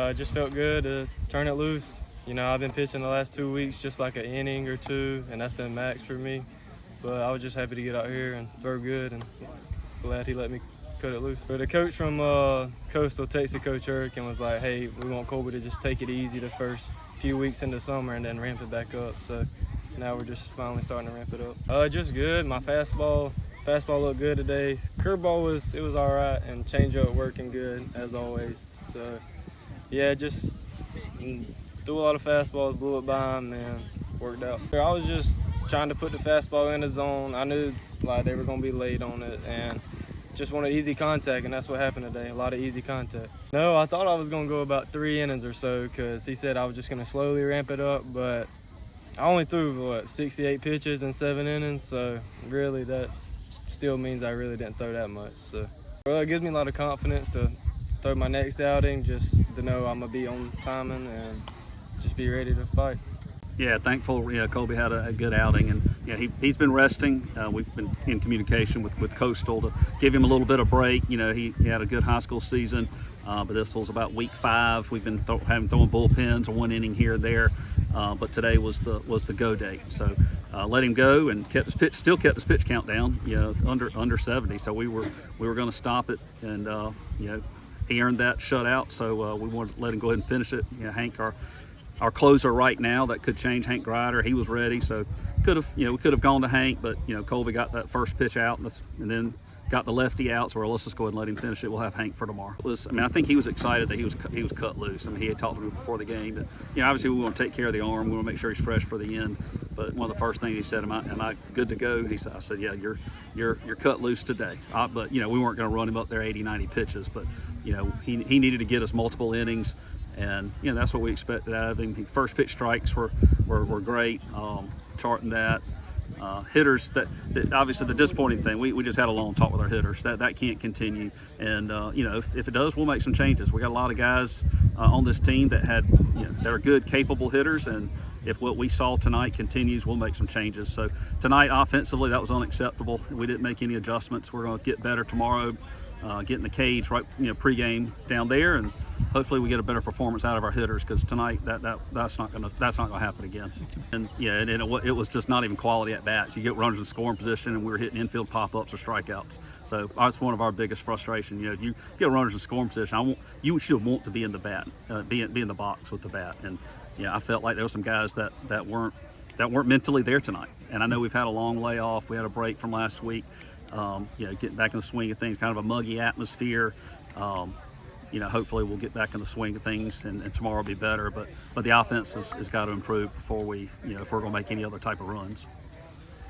It just felt good to turn it loose. I've been pitching the last 2 weeks just like an inning or two, and that's been max for me. But I was just happy to get out here and throw good, and glad he let me cut it loose. But the coach from Coastal texted Coach Urk and was like, hey, we want Colby to just take it easy the first few weeks into summer and then ramp it back up. So now we're just finally starting to ramp it up. Just good. My fastball looked good today. Curveball was all right, and changeup working good as always. So yeah, just threw a lot of fastballs, blew it by him, and worked out. I was just trying to put the fastball in the zone. I knew they were going to be late on it, and just wanted easy contact, and that's what happened today. A lot of easy contact. No, I thought I was going to go about 3 innings or so because he said I was just going to slowly ramp it up, but I only threw 68 pitches in 7 innings, so really that still means I really didn't throw that much. So it gives me a lot of confidence to throw my next outing, just to know I'm going to be on timing and just be ready to fight. Yeah, thankful. Colby had a good outing, and he's been resting. We've been in communication with Coastal to give him a little bit of break. He had a good high school season, but this was about week 5. We've been having throwing bullpens, 1 inning here and there, but today was the go date. So let him go and still kept his pitch count down, under 70. So we were going to stop it, and he earned that shutout. So we wanted to let him go ahead and finish it. Hank, our closer right now, that could change. Hank Grider, he was ready, so we could have gone to Hank, but Colby got that first pitch out and then got the lefty out, so let's just go ahead and let him finish it. We'll have Hank for tomorrow. I think he was excited that he was cut loose. He had talked to me before the game that obviously we want to take care of the arm, we want to make sure he's fresh for the end. But one of the first things he said, am I good to go? I said, yeah, you're cut loose today. But we weren't going to run him up there 80-90 pitches, but he needed to get us multiple innings. And that's what we expected out of him. First pitch strikes were great, charting that. Hitters, that obviously the disappointing thing, we just had a long talk with our hitters. That can't continue. And if it does, we'll make some changes. We got a lot of guys on this team that are good, capable hitters, and if what we saw tonight continues, we'll make some changes. So tonight, offensively, that was unacceptable. We didn't make any adjustments. We're going to get better tomorrow. Get in the cage right, pregame down there, and hopefully we get a better performance out of our hitters, because tonight that's not gonna happen again. And it was just not even quality at bats. You get runners in scoring position, and we were hitting infield pop-ups or strikeouts. So that's one of our biggest frustrations. You get runners in scoring position, you should want to be in the bat, be in the box with the bat. And I felt like there were some guys that weren't mentally there tonight. And I know we've had a long layoff. We had a break from last week. Getting back in the swing of things, kind of a muggy atmosphere. Hopefully we'll get back in the swing of things, and tomorrow will be better. But the offense has got to improve before if we're going to make any other type of runs.